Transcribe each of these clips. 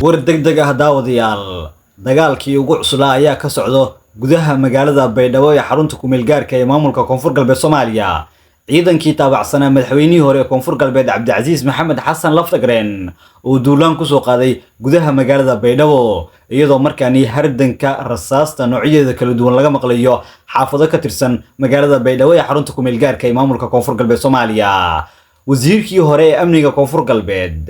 war degdeg ah daawadayaal dagaalkii ugu cuslaa ayaa ka socdo gudaha magaalada Baydhabo ee xarunta ku meel gaarka ee maamulka Koonfur Galbeed Soomaaliya ciidankii taabacsanaa madaxweynihii hore ee Koonfur Galbeed Cabdicaziz Maxamed Xasan Laftagreen oo duulaan ku soo qaaday gudaha magaalada Baydhabo iyadoo markaani hardanka rasaasta noocyada kala duwan laga maqlayo xaafado ka tirsan magaalada Baydhabo ee xarunta ku meel gaarka ee maamulka Koonfur Galbeed Soomaaliya wasiirkii hore ee amniga Koonfur Galbeed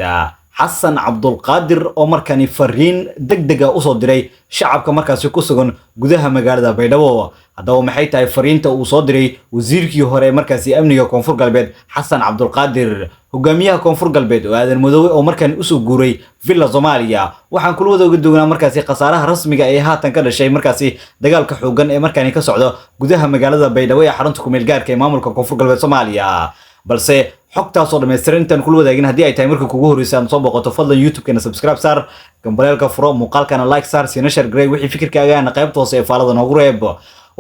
حسن عبد القادر oo markani fariin degdeg ah u soo diray shacabka markaasi ku sugan gudaha magaalada Baydhabo hadaba maxay tahay fariinta uu soo diray wasiirkii hore markaasi amniga Koonfur Galbeed Xasan Cabd القادر hogaamiyaha Koonfur Galbeed oo aadan madoowe oo markani u soo guuray Villa Soomaaliya waxaan kula wada doonaa markaasi qasaaraha rasmiga ee haatan ka dhashay markaasi dagaalka xoogan ee markani ka socdo gudaha magaalada Baydhabo ee xarunta ku meel gaarka ee maamulka Koonfur Galbeed Soomaaliya balse xogtaas oo dhameystiran intaan kula wadaagin hadii ay tahay markii kugu horeysay aan soo boqoto fadlan YouTube-kana subscribe saar gambalelka furo muuqaalkana like saar sina share garay wixii fikirkaaga aan qaybta hoose ee faalada noogu reeb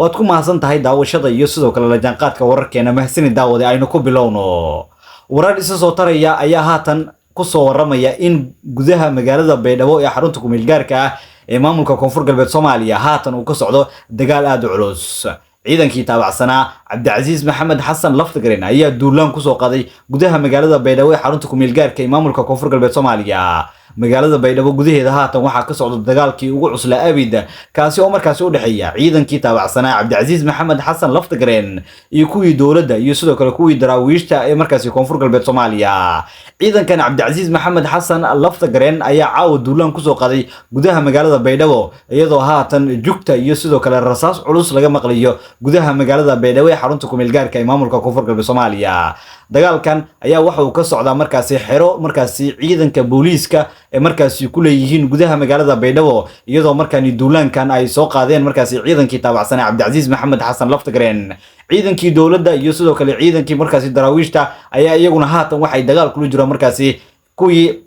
waad ku mahadsan tahay daawashada iyo sidoo kale la jaanqaadka wararkeena mahadsanid daawade aynu ku bilowno warar isa soo taraya ayaa haatan ku soo waramaya in gudaha magaalada Baydhabo ee xarunta ku meel gaarka ah ee maamulka Koonfur Galbeed Soomaaliya haatan uu ka socdo dagaal aad u culus ciidankii taabacsanaa Cabdicaziz Maxamed Xasan Laftagreen ayaa duulaan ku soo qaaday gudaha magaalada Baydhabo ee xarunta ku meel gaarka ee maamulka Koonfur Galbeed Soomaaliya magaalada Baydhabo gudaheeda haatan waxa ka socdo dagaalkii ugu cuslaa abid kaasi oo markaas u dhaxeeya ciidankii taabacsanaa Cabdicaziz Maxamed Xasan Laftagreen iyo kuwii dawladda iyo sidoo kale kuwii daraawiishta ee markaas Koonfur Galbeed Soomaaliya ciidankan Cabdicaziz Maxamed Xasan Laftagreen ayaa caawa duulaan ku soo qaaday gudaha magaalada Baydhabo iyadoo haatan jugta iyo sidoo kale rasaas culus laga maqlayo gudaha magaalada Baydhabo ee xarunta ku meel gaarka ee maamulka Koonfur Galbeed Soomaaliya dagaalkan ayaa waxa uu ka socdaa markaasi xero markaasi ciidanka booliiska ee markaasi ku leeyihiin gudaha magaalada Baydhabo iyadoo markaani duulaankan ay soo qaadeen markaasi ciidankii taabacsanaa Cabdicaziz Maxamed Xasan Laftagreen ciidankii dawladda iyo sidoo kale ciidankii markaasi daraawiishta ayaa iyaguna haatan waxay dagaal kula jiraan markaasi kuwii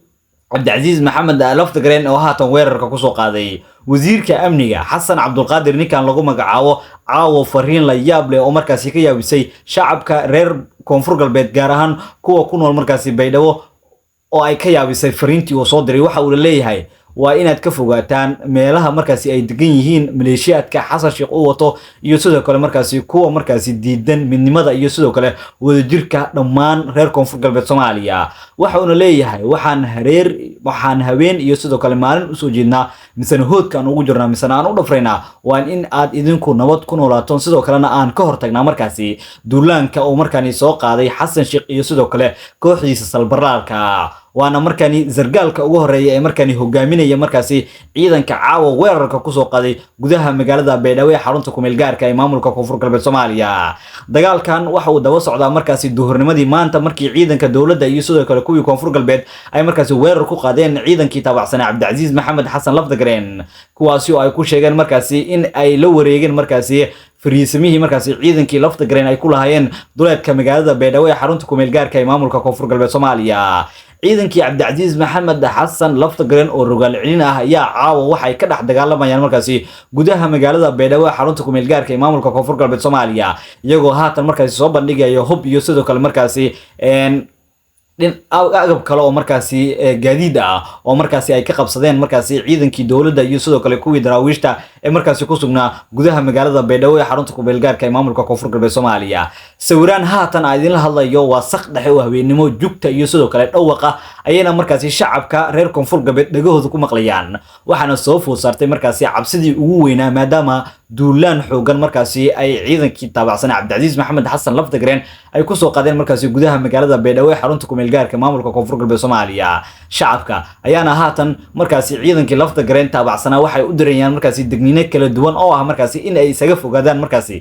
Cabdicaziz Maxamed Laftagreen oo haatan weerarka ku soo qaaday wasiirka amniga Xasan Cabd القادر ninkan lagu magacaabo caawo fariin la yaab leh oo markaasi ka yaabisay shacabka reer Koonfur Galbeed gaar ahaan kuwa ku nool markaasi Baydhabo oo ay ka yaabisay fariintii uu soo diray waxa uu leeyahay waa inaad ka fogaataan meelaha markaasi ay degan yihiin maleeshiyaadka Xasan Sheekh oo wato iyo sidoo kale markaasi kuwa markaasi diidan midnimada iyo sidoo kale wadajirka dhammaan reer Koonfur Galbeed Soomaaliya waxa uu leeyahay waxaan habeen iyo sidoo kale maalin u soo jeednaa misana hoodkan ugu jirnaa misana aan u dhafreynaa waan in aad idinku nabad ku noolaato sidoo kalena aan ka hortagnaa markaasi duulaanka oo markaani soo qaaday Xasan Sheekh iyo sidoo kale kooxdiisa salbaraalka waana markaani zargaalka ugu horeeya ee markaani hogaaminaya markaasi ciidanka caawa weerarka ku soo qaaday gudaha magaalada Baydhabo ee xarunta ku meel gaarka ee maamulka Koonfur Galbeed Soomaaliya dagaalkan waxa uu daba socdaa markaasi duhurnimadii maanta markii ciidanka dawladda iyo sidoo kale kuwii Koonfur Galbeed ay markaasi weerar ku qaadeen ciidankii taabacsanaa Cabdicaziz Maxamed Xasan Laftagreen kuwaasi oo ay ku sheegeen markaasi in ay la wareegeen markaasi fariisimihii markaasi ciidankii Laftagreen ay ku lahaayeen duleedka magaalada Baydhabo ee xarunta ku meel gaarka ee maamulka Koonfur Galbeed Soomaaliya ciidankii Cabdicaziz Maxamed Xasan Laftagreen oo rogaal celin ah ayaa caawa waxay ka dhax dagaalamayaan markaasi gudaha magaalada Baydhabo ee xarunta ku meel gaarka ee maamulka Koonfur Galbeed Soomaaliya iyagoo haatan markaasi soo bandhigayo hub iyo sidoo kale markaasi agab kale oo markaasi gaadiid ah oo markaasi ay ka qabsadeen markaasi ciidankii dawladda iyo sidoo kale kuwii daraawiishta ee markaasi ku sugnaa gudaha magaalada Baydhabo ee xarunta ku meel gaarka ee maamulka Koonfur Galbeed Soomaaliya sawiraan haatan ay idin la hadlayo waa saq dhexe oo habeenimo jugta iyo sidoo kale dhawaqa ayayna markaasi shacabka reer Koonfur Galbeed dhagahooda ku maqlayaan waxaana soo food saartay markaasi cabsidii ugu weynaa maadaama duulaan xoogan markaasi ay ciidankii taabacsanaa Cabdicaziz Maxamed Xasan Laftagreen ay ku soo qaadeen markaasi gudaha magaalada Baydhabo ee xarunta ku meel gaarka maamulka Koonfur Galbeed Soomaaliya shacabka ayaana haatan markaasi ciidankii Laftagreen taabacsanaa waxay u dirayaan markaasi degniino kala duwan oo ah markaasi in ay isaga fogaadaan markaasi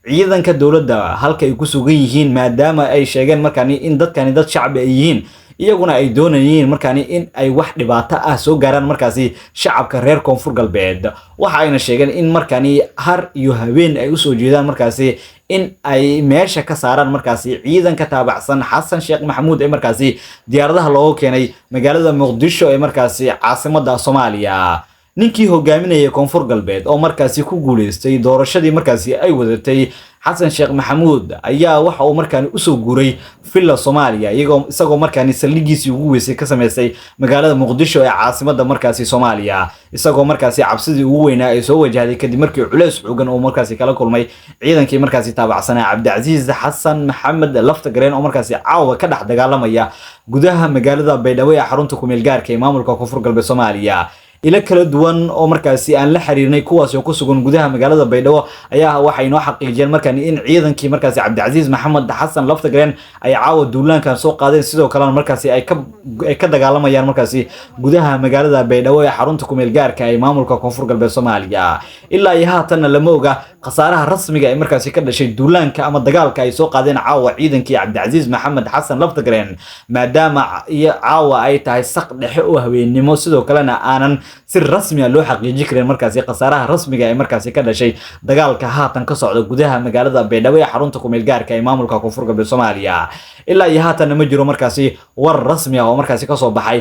ciidanka dawladda halka ay ku sugan yihiin maadaama ay sheegeen markaani in dadkani dad shacab ay yihiin iyaguna ay doonayeen markaani in ay wax dhibaato ah soo gaaraan markaasi shacabka reer Koonfur Galbeed waxa ayna sheegeen in markaani har iyo habeen ay u soo jeedaan markaasi in ay meesha ka saaraan markaasi ciidanka taabacsan Xasan Sheekh Maxamuud ee markaasi diyaaradaha looga keenay magaalada Muqdisho ee markaasi caasimadda Soomaaliya ninkii hogaaminaya Koonfur Galbeed oo markaasi ku guuleystay doorashadii markaasi ay wadatay xasan sheekh maxamuud ayaa waxa uu markaan u soo guuray villa Soomaaliya isagoo markaan saldhigiisii ugu weysay ka sameysay magaalada Muqdisho ee caasimadda markaasi Soomaaliya isagoo markaasi cabsidii ugu weynaa ay soo wajahday kadib markii culays xooggan oo markaasi kala kulmay ciidankii markaasi taabacsanaa Cabdicasiis Xasan Maxamed Laftagareen oo markaasi caawa ka dhex dagaalamaya gudaha magaalada Baydhabo ee xarunta ku meel gaarka ee maamulka Koonfur Galbeed Soomaaliya ila kala duwan oo markaasi aan la xiriirnay kuwaas oo ku sugan gudaha magaalada Baydhabo ayaa waxay noo xaqiijiyeen markaan in ciidankii markaasi Cabdicasiis Maxamed Xasan Laftagareen ay caawa duulaankan soo qaadeen sidoo kale markaasi ay ka dagaalamayaan markaasi gudaha magaalada Baydhabo ee xarunta ku meel gaarka ee maamulka Koonfur Galbeed Soomaaliya ilaa iyo haatan lama oga khasaaraha rasmiga ee markaasi ka dhashay duulaanka ama dagaalka ay soo qaadeen caawa ciidankii Cabdicasiis Maxamed Xasan Laftagareen maadaama caawa ay tahay saq dhexe oo haweenimo sidoo kalena aanan si rasmi ah loo xaqiijin karin markaasi khasaaraha rasmiga ee markaasi ka dhashay dagaalka haatan ka socda gudaha magaalada Baydhabo ee xarunta ku meel gaarka ee maamulka Koonfur Galbeed Soomaaliya ilaa iyo haatan ma jiro markaasi war rasmi ah oo markaasi ka soo baxay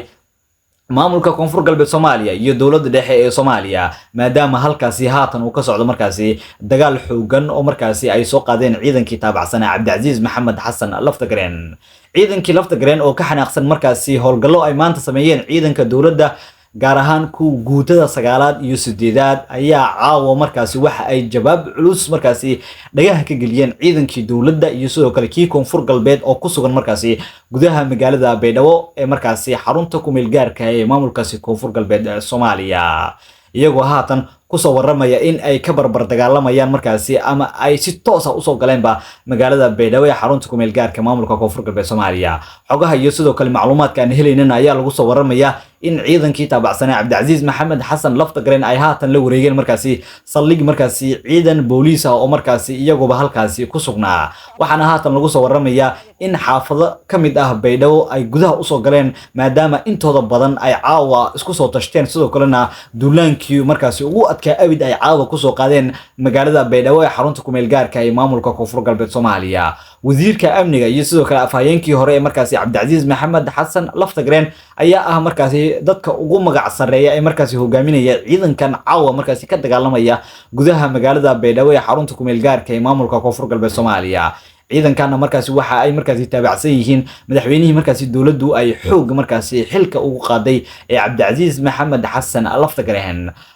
maamulka Koonfur Galbeed Soomaaliya iyo dawladda dhexe ee Soomaaliya maadaama halkaasi haatan uu ka socdo markaasi dagaal xooggan oo markaasi ay soo qaadeen ciidankii taabacsanaa Cabdicasiis Maxamed Xasan Laftagareen ciidankii Laftagareen oo ka xanaaqsan markaasi howlgallo ay maanta sameeyeen ciidanka dawladda gaar ahaan ku guutada 9aad iyo 8aad ayaa caawa markaasi waxa ay jawaab culus markaasi dhagaha ka geliyeen ciidankii dawladda iyo sidoo kale kii Koonfur Galbeed oo ku sugan markaasi gudaha magaalada Baydhabo ee markaasi xarunta ku meel gaarka ee maamulkaasi Koonfur Galbeed Soomaaliya iyagoo haatan kusoo waramaya in ay ka barbar dagaalamayaan markaasi ama ay si toos ah u soo galeenba magaalada Baydhabo ee xarunta ku meel gaarka maamulka Koonfur Galbeed Soomaaliya xogaha iyo sidoo kale macluumaadka aan helaynana ayaa lagu soo waramaya in ciidankii taabacsanaa Cabdicasiis Maxamed Xasan Laftagareen ay haatan la wareegeen markaasi saldhig markaasi ciidan booliis ah oo markaasi iyaguba halkaasi ku sugnaa waxaana haatan lagu soo waramaya in xaafado kamid ah Baydhabo ay gudaha u soo galeen maadaama intooda badan ay caawa isku soo tashteen sidoo kalena duulaankii markaasi ugu adkaa abid ay caawa ku soo qaadeen magaalada Baydhabo ee xarunta ku meel gaarka ee maamulka Koonfur Galbeed Soomaaliya wasiirka amniga iyo sidoo kale afhayeenkii hore ee markaasi Cabdicasiis Maxamed Xasan Laftagareen ayaa ah markaasi dadka ugu magac sareeya ee markaasi hogaaminaya ciidankan caawa markaasi ka dagaalamaya gudaha magaalada Baydhabo ee xarunta ku meel gaarka ee maamulka Koonfur Galbeed Soomaaliya ciidankan markaasi waxa ay markaasi taabacsan yihiin madaxweynihii markaasi dawladdu ay xoog markaasi xilka ugu qaaday ee Cabdicasiis Maxamed Xasan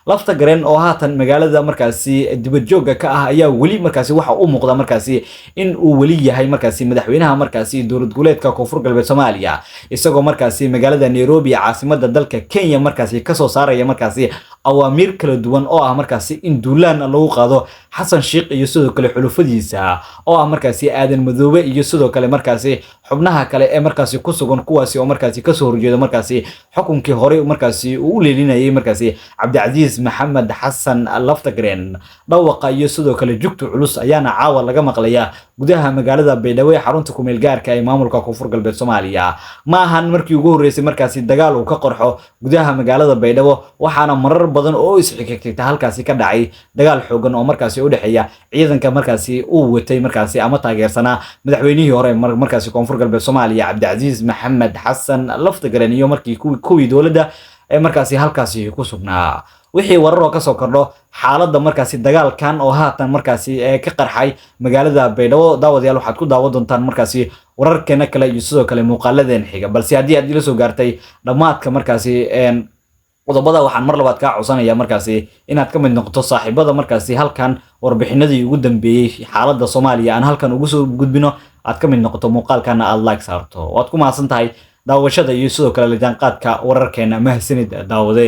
Laftagareen oo haatan magaalada markaasi dibadjooga ka ah ayaa wali markaasi waxa uu muuqda markaasi in uu wali yahay markaasi madaxweynaha markaasi dawlad goboleedka Koonfur Galbeed Soomaaliya isagoo markaasi magaalada Nairobi caasimadda dalka Kenya markaasi ka soo saaraya markaasi awaamiir kala duwan oo ah markaasi in duulaan lagu qaado Xasan Sheekh iyo sidoo kale xulufadiisa oo ah markaasi aadan madoobe iyo sidoo kale markaasi xubnaha kale ee markaasi ku sugan kuwaasi oo markaasi ka soo horjeedo markaasi xukunkii hore markaasi uu leelinayay markaasi Cabdicasiis Maxamed Xasan Laftagareen dhawaqa iyo sidoo kale jugtu culus ayaana caawa laga maqlaya gudaha magaalada Baydhabo ee xarunta ku meel gaarka ee maamulka Koonfur Galbeed Soomaaliya ma ahan markii ugu horeysay markaasi dagaal uu ka qorxo gudaha magaalada Baydhabo waxaana marar badan oo isxigxigtay halkaasi ka dhacay dagaal xooggan oo markaasi u dhaxeeya ciidanka markaasi uu watay markaasi ama taageersanaa madaxweynihii hore markaasi Koonfur Galbeed Soomaaliya Cabdicasiis Maxamed Xasan Laftagareen iyo markii kuwii dawladda ee markaasi halkaasi ku sugnaa wixii warar oo ka soo kordho xaaladda markaasi dagaalkan oo haatan markaasi ka qarxay magaalada Baydhabo daawadayaal waxaad ku daawan doontaan markaasi wararkeena kale iyo sidoo kale muuqaaladeen xiga balse haddii aad ila soo gaartay dhamaadka markaasi qodobada waxaan mar labaad ka codsanaya markaasi inaad ka mid noqoto saaxiibada markaasi halkan warbixinadii ugu dambeeyay xaaladda Soomaaliya aan halkan ugu soo gudbino aad ka mid noqoto muuqaalkana aad like saarto waad ku mahadsan tahay daawashada iyo sidoo kale la jaanqaadka wararkeena mahadsanid daawade